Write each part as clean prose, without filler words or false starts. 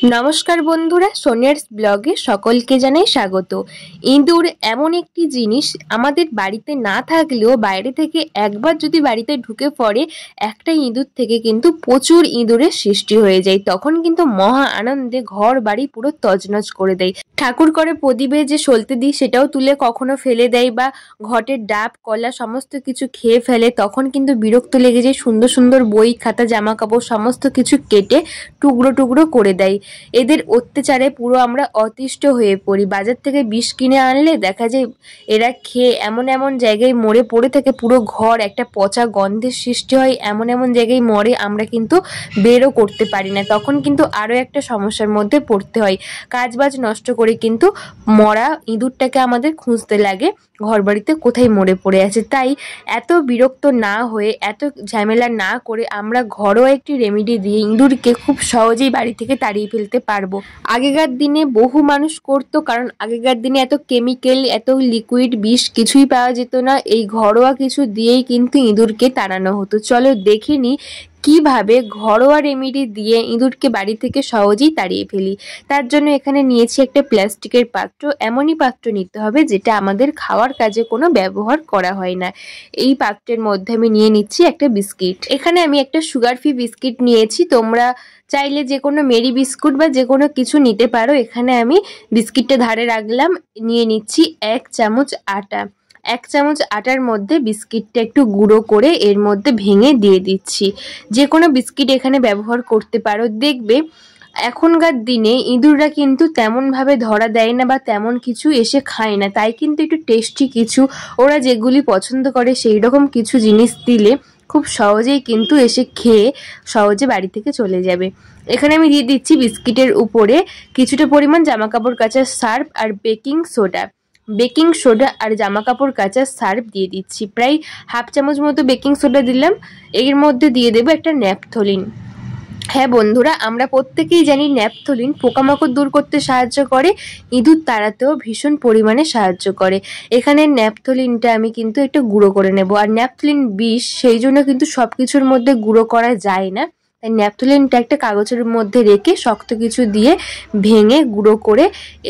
নমস্কার বন্ধুরা, সোনিয়ার্স ব্লগে সকলকে জানাই স্বাগত। ইঁদুর এমন একটি জিনিস আমাদের বাড়িতে না থাকলেও বাইরে থেকে একবার যদি বাড়িতে ঢুকে পড়ে, একটা ইঁদুর থেকে কিন্তু প্রচুর ইঁদুরের সৃষ্টি হয়ে যায়। তখন কিন্তু মহা আনন্দে ঘর বাড়ি পুরো তছনছ করে দেয়। ঠাকুর করে প্রদীপে যে সলতে দিই সেটাও তুলে কখনো ফেলে দেয়, বা ঘটের ডাব কলা সমস্ত কিছু খেয়ে ফেলে। তখন কিন্তু বিরক্ত লেগে যায়, সুন্দর সুন্দর বই খাতা জামা কাপড় সমস্ত কিছু কেটে টুকরো টুকরো করে দেয়। এদের অত্যাচারে পুরো আমরা অতিষ্ঠ হয়ে পড়ি। বাজার থেকে বিষ কিনে আনলে দেখা যায় এরা খেয়ে এমন এমন জায়গায় মরে পড়ে থাকে, পুরো ঘর একটা পচা গন্ধের সৃষ্টি হয়। এমন এমন জায়গায় মরে আমরা কিন্তু বেরও করতে পারি না। তখন কিন্তু আরও একটা সমস্যার মধ্যে পড়তে হয়। কাজবাজ নষ্ট করে কিন্তু মরা ইঁদুরটাকে আমাদের খুঁজতে লাগে ঘর বাড়িতে কোথায় মরে পড়ে আছে। তাই এত বিরক্ত না হয়ে, এত ঝামেলা না করে আমরা ঘরোয়া একটি রেমেডি দিয়ে ইঁদুরকে খুব সহজেই বাড়ি থেকে তাড়িয়ে ফেলতে পারবো। আগেকার দিনে বহু মানুষ করতো, কারণ আগেকার দিনে এত কেমিক্যাল এত লিকুইড বিষ কিছুই পাওয়া যেত না। এই ঘরোয়া কিছু দিয়েই কিন্তু ইঁদুরকে তাড়ানো হতো। চলো দেখে নি কিভাবে ঘরোয়া রেমেডি দিয়ে ইঁদুরকে বাড়ি থেকে সহজেই তাড়িয়ে ফেলি। তার জন্য এখানে নিয়েছি একটা প্লাস্টিকের পাত্র। এমনই পাত্র নিতে হবে যেটা আমাদের খাওয়ার কাজে কোনো ব্যবহার করা হয় না। এই পাত্রের মধ্যে আমি নিয়ে নিচ্ছি একটা বিস্কিট। এখানে আমি একটা সুগার ফ্রি বিস্কিট নিয়েছি। তোমরা চাইলে যে কোনো মেরি বিস্কুট বা যে কোনো কিছু নিতে পারো। এখানে আমি বিস্কিটটা ধারে রাখলাম। নিয়ে নিচ্ছি 1 চামচ আটা। 1 চামচ আটার মধ্যে বিস্কিটটা একটু গুঁড়ো করে এর মধ্যে ভেঙে দিয়ে দিচ্ছি। যে কোনো বিস্কিট এখানে ব্যবহার করতে পারো। দেখবে এখনকার দিনে ইঁদুররা কিন্তু তেমনভাবে ধরা দেয় না বা তেমন কিছু এসে খায় না। তাই কিন্তু একটু টেস্টি কিছু ওরা যেগুলি পছন্দ করে সেই রকম কিছু জিনিস দিলে খুব সহজেই কিন্তু এসে খেয়ে সহজে বাড়ি থেকে চলে যাবে। এখানে আমি দিয়ে দিচ্ছি বিস্কিটের উপরে কিছুটা পরিমাণ জামাকাপড় কাচার সার্ফ আর বেকিং সোডা আর জামাকাপড় কাচার সার্ফ দিয়ে দিচ্ছি। প্রায় 1/2 চামচ মতো বেকিং সোডা দিলাম। এর মধ্যে দিয়ে দেবো একটা ন্যাপথলিন। হ্যাঁ বন্ধুরা, আমরা প্রত্যেকেই জানি ন্যাপথলিন পোকামাকড় দূর করতে সাহায্য করে, ইঁদুর তাড়াতেও ভীষণ পরিমাণে সাহায্য করে। এখানে ন্যাপথলিনটা আমি কিন্তু একটু গুঁড়ো করে নেব। আর ন্যাপথলিন বিষ, সেই জন্য কিন্তু সব কিছুর মধ্যে গুঁড়ো করা যায় না। তাই ন্যাপথলিনটা একটা কাগজের মধ্যে রেখে শক্ত কিছু দিয়ে ভেঙে গুঁড়ো করে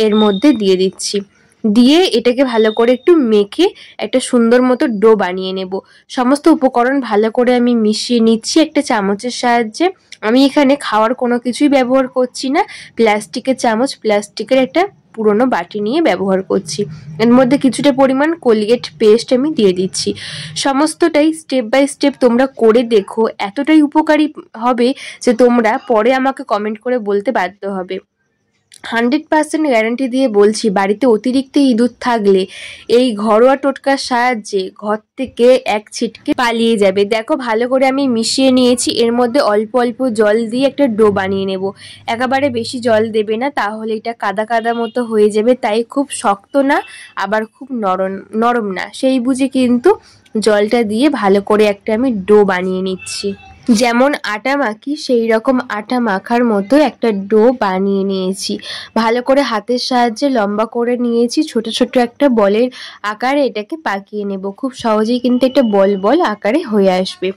এর মধ্যে দিয়ে দিচ্ছি। দিয়ে এটাকে ভালো করে একটু মেখে একটা সুন্দর মতো ডো বানিয়ে নেব। সমস্ত উপকরণ ভালো করে আমি মিশিয়ে নিচ্ছি একটা চামচের সাহায্যে। আমি এখানে খাওয়ার কোনো কিছুই ব্যবহার করছি না। প্লাস্টিকের চামচ, প্লাস্টিকের একটা পুরনো বাটি নিয়ে ব্যবহার করছি। এর মধ্যে কিছুটা পরিমাণ কোলগেট পেস্ট আমি দিয়ে দিচ্ছি। সমস্তটাই স্টেপ বাই স্টেপ তোমরা করে দেখো, এতটাই উপকারী হবে যে তোমরা পরে আমাকে কমেন্ট করে বলতে বাধ্য হবে। 100% গ্যারান্টি দিয়ে বলছি, বাড়িতে অতিরিক্ত ইঁদুর থাকলে এই ঘরোয়া টোটকার সাহায্যে ঘর থেকে এক ছিটকে পালিয়ে যাবে। দেখো ভালো করে আমি মিশিয়ে নিয়েছি। এর মধ্যে অল্প অল্প জল দিয়ে একটা ডো বানিয়ে নেব। একেবারে বেশি জল দেবে না, তাহলে এটা কাদা কাদা মতো হয়ে যাবে। তাই খুব শক্ত না আবার খুব নরম না, সেই বুঝে কিন্তু জলটা দিয়ে ভালো করে একটা আমি ডো বানিয়ে নিচ্ছি। যেমন আটা মাখি সেই রকম আটা মাখার মতো একটা ডো বানিয়ে নিয়েছি। ভালো করে হাতের সাহায্যে লম্বা করে নিয়েছি। ছোট ছোট একটা বলের আকারে এটাকে পাকিয়ে নেব। খুব সহজেই কিন্তু একটা বল বল আকারে হয়ে আসবে।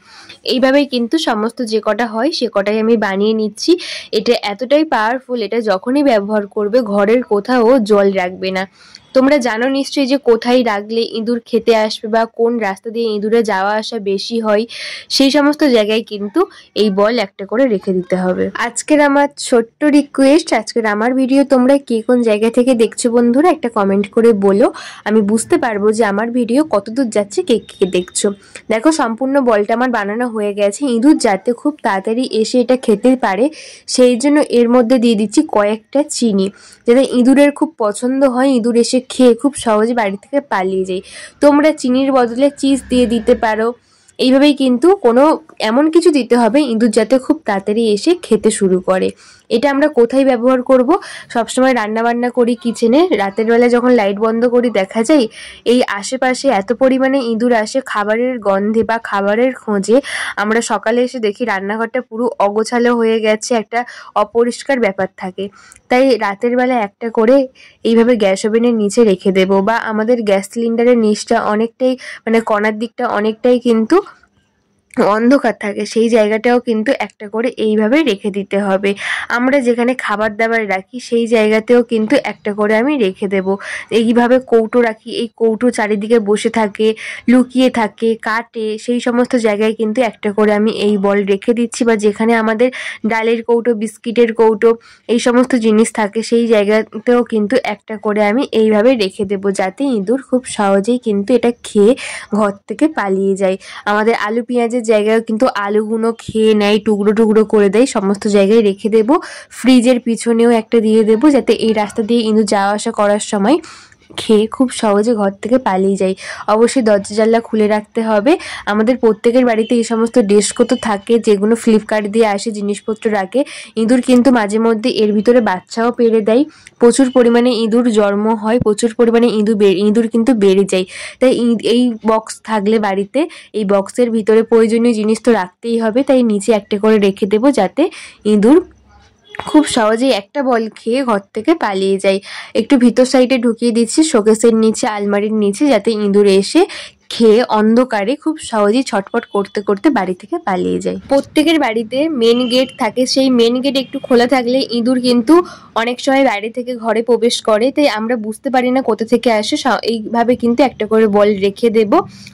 এইভাবেই কিন্তু সমস্ত যে কটা হয় সে কটাই আমি বানিয়ে নিচ্ছি। এটা এতটাই পাওয়ারফুল, এটা যখনই ব্যবহার করবে ঘরের কোথাও জল রাখবে না। তোমরা জানো নিশ্চয়ই যে কোথায় রাখলে ইঁদুর খেতে আসবে বা কোন রাস্তা দিয়ে ইঁদুরে যাওয়া আসা বেশি হয়, সেই সমস্ত জায়গায় কিন্তু এই বল একটা করে রেখে দিতে হবে। আজকের আমার ছোট্ট রিকোয়েস্ট, আজকের আমার ভিডিও তোমরা কে কোন জায়গা থেকে দেখছো বন্ধুরা একটা কমেন্ট করে বলো। আমি বুঝতে পারবো যে আমার ভিডিও কতদূর যাচ্ছে, কে কে দেখছো। দেখো সম্পূর্ণ বলটা আমার বানানো হয়ে গেছে। ইঁদুর যাতে খুব তাড়াতাড়ি এসে এটা খেতে পারে সেই জন্য এর মধ্যে দিয়ে দিচ্ছি কয়েকটা চিনি, যাতে ইঁদুরের খুব পছন্দ হয়, ইঁদুর এসে খেয়ে খুব সহজে বাড়ি থেকে পালিয়ে যায়। তোমরা চিনির বদলে চিজ দিয়ে দিতে পারো। এইভাবেই কিন্তু কোনো এমন কিছু দিতে হবে ইঁদুর যাতে খুব তাড়াতাড়ি এসে খেতে শুরু করে। এটা আমরা কোথায় ব্যবহার করব? সবসময় রান্না বান্না করি কিচেনে, রাতের বেলা যখন লাইট বন্ধ করি দেখা যায় এই আশেপাশে এত পরিমাণে ইঁদুর আসে খাবারের গন্ধে বা খাবারের খোঁজে। আমরা সকালে এসে দেখি রান্নাঘরটা পুরো অগোছালো হয়ে গেছে, একটা অপরিষ্কার ব্যাপার থাকে। তাই রাতের বেলা একটা করে এইভাবে গ্যাস ওভেনের নিচে রেখে দেব, বা আমাদের গ্যাস সিলিন্ডারের নিচটা অনেকটাই মানে কণার দিকটা অনেকটাই কিন্তু অন্ধকার থাকে সেই জায়গাটাও কিন্তু একটা করে এইভাবে রেখে দিতে হবে। আমরা যেখানে খাবার দাবার রাখি সেই জায়গাতেও কিন্তু একটা করে আমি রেখে দেব। এইভাবে কৌটো রাখি, এই কৌটো চারিদিকে বসে থাকে, লুকিয়ে থাকে, কাটে, সেই সমস্ত জায়গায় কিন্তু একটা করে আমি এই বল রেখে দিচ্ছি। বা যেখানে আমাদের ডালের কৌটো, বিস্কিটের কৌটো, এই সমস্ত জিনিস থাকে সেই জায়গাতেও কিন্তু একটা করে আমি এইভাবে রেখে দেব, যাতে ইঁদুর খুব সহজেই কিন্তু এটা খেয়ে ঘর থেকে পালিয়ে যায়। আমাদের আলু পেঁয়াজের জায়গায় কিন্তু আলুগুলো খেয়ে নেয়, টুকরো টুকরো করে দেয়, সমস্ত জায়গায় রেখে দেব। ফ্রিজের পিছনেও একটা দিয়ে দেবো, যাতে এই রাস্তা দিয়ে ইঁদুর যাওয়া আসা করার সময় খেয়ে খুব সহজে ঘর থেকে পালিয়ে যায়। অবশ্যই দরজা জানলা খুলে রাখতে হবে। আমাদের প্রত্যেকের বাড়িতে এই সমস্ত ডেস্কও তো থাকে, যেগুলো ফ্লিপকার্ট দিয়ে আসে, জিনিসপত্র রাখে। ইঁদুর কিন্তু মাঝে মধ্যে এর ভিতরে বাচ্চাও পেড়ে দেয়। প্রচুর পরিমাণে ইঁদুর জন্ম হয়, প্রচুর পরিমাণে ইঁদুর কিন্তু বেড়ে যায়। তাই এই বক্স থাকলে বাড়িতে, এই বক্সের ভিতরে প্রয়োজনীয় জিনিস তো রাখতেই হবে, তাই নিচে একটা করে রেখে দেবো, যাতে ইঁদুর খুব সহজেই একটা বল খেয়ে ঘর থেকে পালিয়ে যায়। একটু ভিতর সাইডে ঢুকিয়ে দিচ্ছি শোকেসের নিচে, আলমারির নিচে, যাতে ইঁদুর এসে খেয়ে অন্ধকারে খুব সহজেই ছটফট করতে করতে বাড়ি থেকে পালিয়ে যায়। প্রত্যেকের বাড়িতে মেন গেট থাকে, সেই মেন গেট একটু খোলা থাকলে ইঁদুর কিন্তু অনেক সময় বাইরে থেকে ঘরে প্রবেশ করে, তাই আমরা বুঝতে পারি না কোথা থেকে আসে। এইভাবে কিন্তু একটা করে বল রেখে দেব।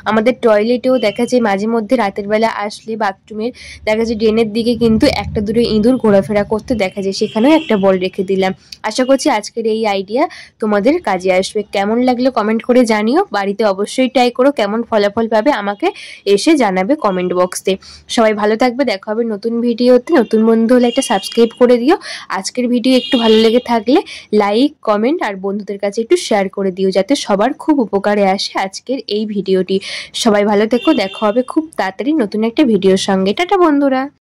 আমাদের টয়লেটেও দেখা যায় মাঝে মধ্যে রাতের বেলা আসলে, বাথরুমের দেখা যায় ড্রেনের দিকে কিন্তু একটা দুটো ইঁদুর ঘোরাফেরা করতে দেখা যায়, সেখানেও একটা বল রেখে দিলাম। আশা করছি আজকের এই আইডিয়া তোমাদের কাজে আসবে। কেমন লাগলো কমেন্ট করে জানিও। বাড়িতে অবশ্যই ট্রাই করো, কেমন ফলাফল পাবে আমাকে এসে জানাবে কমেন্ট বক্সে। সবাই ভালো থাকবে, দেখা হবে নতুন ভিডিওতে। নতুন বন্ধু হলে একটা সাবস্ক্রাইব করে দিও। আজকের ভিডিও একটু ভালো লেগে থাকলে লাইক, কমেন্ট আর বন্ধুদের কাছে একটু শেয়ার করে দিও, যাতে সবার খুব উপকারে আসে আজকের এই ভিডিওটি। সবাই ভালো থেকো, দেখা হবে খুব তাড়াতাড়ি নতুন একটা ভিডিওর সঙ্গে। টাটা বন্ধুরা।